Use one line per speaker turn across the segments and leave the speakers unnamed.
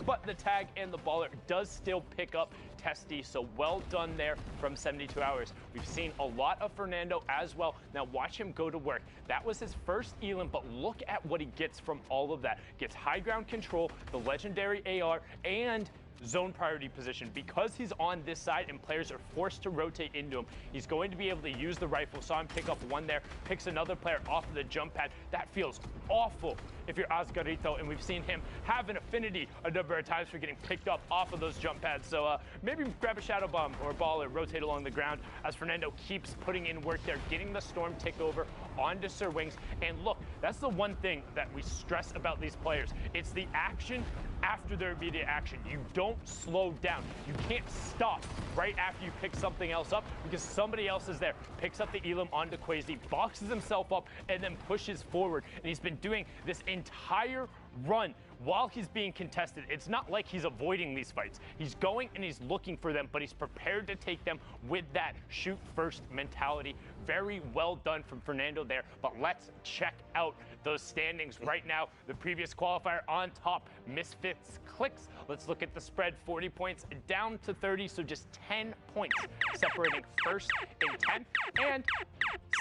but the tag and the baller does still pick up Testy, so well done there from 72 Hours. We've seen a lot of Fernando as well. Now watch him go to work. That was his first Elim, but look at what he gets from all of that. Gets high ground control, the legendary AR, and zone priority position. Because he's on this side and players are forced to rotate into him, he's going to be able to use the rifle. Saw him pick up one there, picks another player off of the jump pad. That feels awful if you're Oscarito, and we've seen him have an affinity a number of times for getting picked up off of those jump pads. So maybe grab a shadow bomb or a ball and rotate along the ground as Fernando keeps putting in work there, getting the storm tick over onto Sir Wings. And look, that's the one thing that we stress about these players. It's the action after their immediate action. You don't slow down. You can't stop right after you pick something else up because somebody else is there. Picks up the Elim onto Quasi, boxes himself up, and then pushes forward. And he's been doing this entire run while he's being contested. It's not like he's avoiding these fights. He's going and he's looking for them, but he's prepared to take them with that shoot first mentality. Very well done from Fernando there, but let's check out those standings right now. The previous qualifier on top, Misfits Clicks. Let's look at the spread, 40 points down to 30, so just 10 points separating first and 10th, and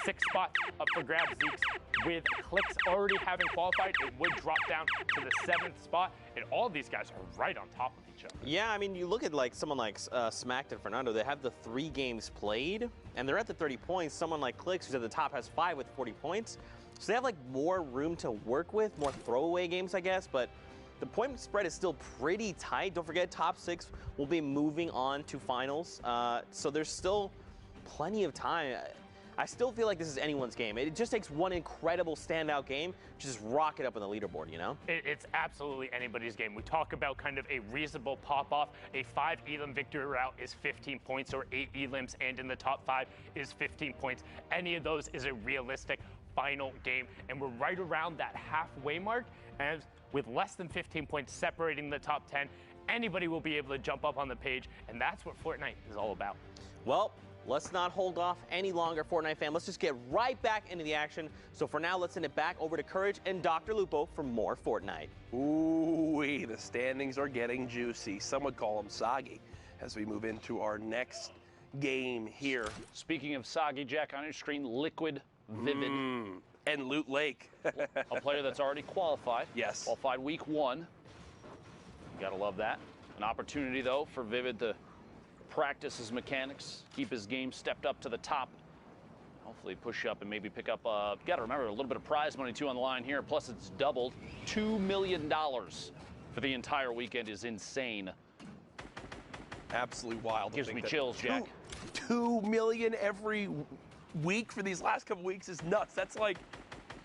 6 spots up for grabs. Zeeks with Clicks already having qualified, it would drop down to the 7th spot, and all of these guys are right on top of each other.
Yeah, I mean, you look at like someone like Smacked and Fernando, they have the 3 games played, and they're at the 30 points. Someone like Clicks, who's at the top, has 5 with 40 points. So they have like more room to work with, more throwaway games, I guess, but the point spread is still pretty tight. Don't forget, top 6 will be moving on to finals. So there's still plenty of time. I still feel like this is anyone's game. It just takes one incredible standout game to just rocket up on the leaderboard, you know?
It's absolutely anybody's game. We talk about kind of a reasonable pop-off. A 5 Elim victory route is 15 points, or 8 Elims, and in the top 5 is 15 points. Any of those is a realistic final game, and we're right around that halfway mark, and with less than 15 points separating the top 10, anybody will be able to jump up on the page, and that's what Fortnite is all about.
Well, let's not hold off any longer, Fortnite fam. Let's just get right back into the action. So for now, let's send it back over to Courage and Dr. Lupo for more Fortnite.
Ooh, the standings are getting juicy. Some would call them soggy as we move into our next game here.
Speaking of soggy, Jack, on your screen, Liquid Vivid.
And Loot Lake.
A player that's already qualified.
Yes.
Qualified week 1. You gotta love that. An opportunity, though, for Vivid to practice his mechanics, keep his game stepped up to the top. Hopefully push up and maybe pick up, you gotta remember, a little bit of prize money too on the line here. Plus it's doubled. $2 million for the entire weekend is insane.
Absolutely wild.
Gives me chills, Jack.
$2 million every week for these last couple weeks is nuts. That's like,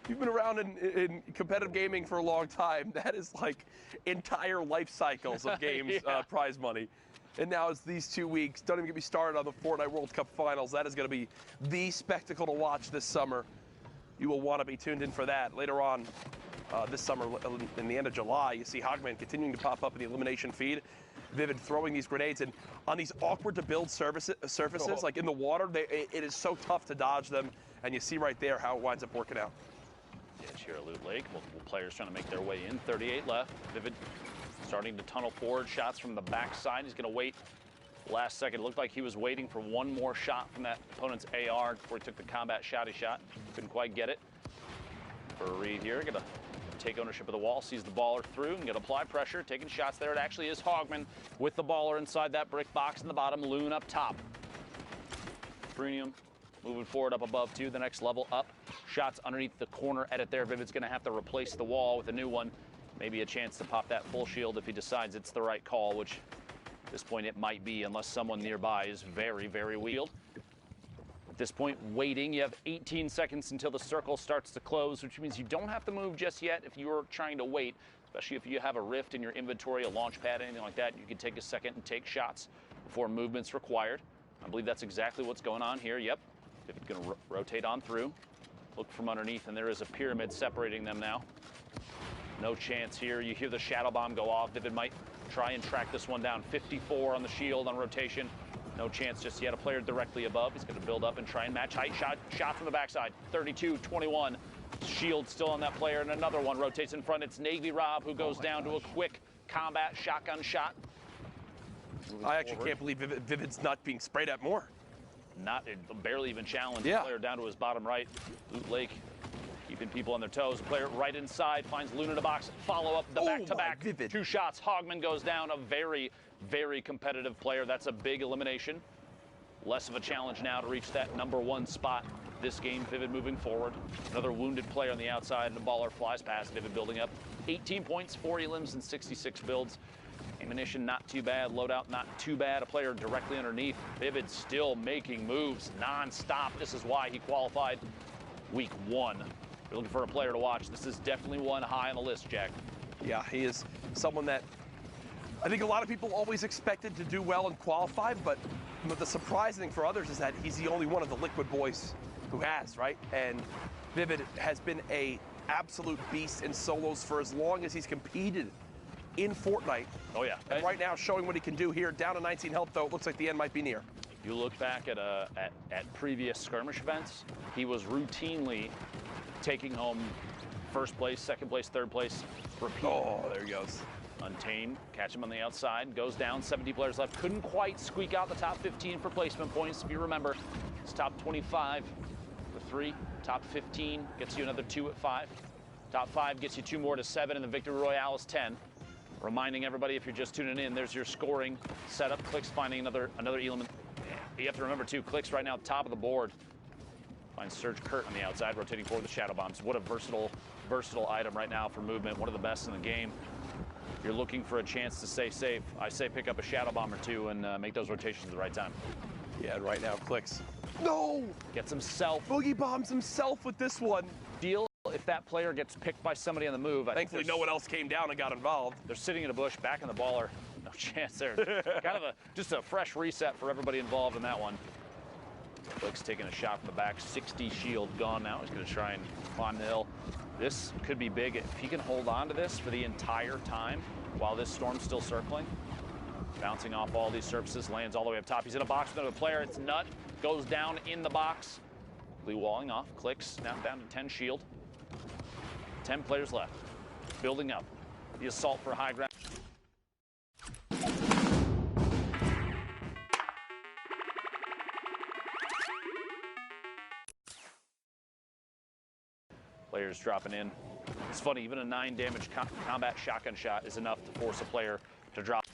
you've been around in competitive gaming for a long time. That is like entire life cycles of games,
Yeah.
Prize money. And now it's these 2 weeks. Don't even get me started on the Fortnite World Cup Finals. That is going to be the spectacle to watch this summer. You will want to be tuned in for that. Later on this summer, in the end of July, you see Hogman continuing to pop up in the elimination feed. Vivid throwing these grenades, and on these awkward-to-build surfaces, like in the water, it is so tough to dodge them, and you see right there how it winds up working out.
Ditch here at Loot Lake. Multiple players trying to make their way in. 38 left. Vivid starting to tunnel forward. Shots from the backside. He's going to wait. Last second, it looked like he was waiting for one more shot from that opponent's AR before he took the combat shotty shot. Couldn't quite get it. For a read here, going to take ownership of the wall, sees the baller through, and going to apply pressure, taking shots there. It actually is Hogman with the baller inside that brick box in the bottom, Loon up top. Premium moving forward up above too, the next level up. Shots underneath the corner edit there. Vivid's going to have to replace the wall with a new one. Maybe a chance to pop that full shield if he decides it's the right call, which at this point it might be unless someone nearby is very, very wheeled. At this point, waiting. You have 18 seconds until the circle starts to close, which means you don't have to move just yet if you're trying to wait, especially if you have a rift in your inventory, a launch pad, anything like that. You can take a second and take shots before movement's required. I believe that's exactly what's going on here. Yep. Vivid's going to rotate on through. Look from underneath, and there is a pyramid separating them now. No chance here. You hear the shadow bomb go off. Vivid might try and track this one down. 54 on the shield on rotation. No chance just yet. A player directly above. He's going to build up and try and match height. Shot from the backside. 32-21. Shield still on that player, and another one rotates in front. It's Navy Rob who goes down to a quick combat shotgun shot.
I actually can't believe Vivid's not being sprayed at more.
Barely even challenged.
Yeah.
Player down to his bottom right. Loot Lake keeping people on their toes. Player right inside finds Loon in the box. Follow up the back-to-back.
Vivid.
2 shots. Hogman goes down. A very, very competitive player. That's a big elimination. Less of a challenge now to reach that #1 spot this game. Vivid moving forward. Another wounded player on the outside, and the baller flies past. Vivid building up 18 points, 4 elims, and 66 builds. Ammunition not too bad, loadout not too bad. A player directly underneath. Vivid still making moves non-stop. This is why he qualified week 1. You're looking for a player to watch. This is definitely one high on the list, Jack.
Yeah, he is someone that I think a lot of people always expected to do well and qualify, but the surprising thing for others is that he's the only one of the Liquid boys who has, right? And Vivid has been a absolute beast in solos for as long as he's competed in Fortnite.
Oh, yeah.
And right now showing what he can do here. Down to 19 health, though. It looks like the end might be near.
You look back at previous skirmish events, he was routinely taking home first place, second place, third place, repeat.
Oh, there he goes.
Untamed, catch him on the outside, goes down, 70 players left. Couldn't quite squeak out the top 15 for placement points. If you remember, it's top 25 for 3, top 15 gets you another 2 at 5. Top 5 gets you 2 more to 7, and the Victory Royale is 10. Reminding everybody, if you're just tuning in, there's your scoring setup. Clicks finding another element. You have to remember, too, Clicks right now at the top of the board. Finds Surge Kurt on the outside, rotating forward with the Shadow Bombs. What a versatile item right now for movement. One of the best in the game. If you're looking for a chance to stay safe, I say pick up a Shadow Bomb or 2 and make those rotations at the right time.
Yeah, and right now, Clicks. No!
Gets himself.
Boogie bombs himself with this one.
Deal if that player gets picked by somebody on the move.
Thankfully, no one else came down and got involved.
They're sitting in a bush, back in the baller. No chance there. Kind of just a fresh reset for everybody involved in that one. Clicks taking a shot from the back. 60 shield gone now. He's going to try and climb the hill. This could be big if he can hold on to this for the entire time while this storm's still circling. Bouncing off all these surfaces, lands all the way up top. He's in a box with another player. It's Nut. Goes down in the box. Blue walling off. Clicks now down to 10 shield. 10 players left. Building up. The assault for high ground. Players dropping in. It's funny, even a 9 damage combat shotgun shot is enough to force a player to drop.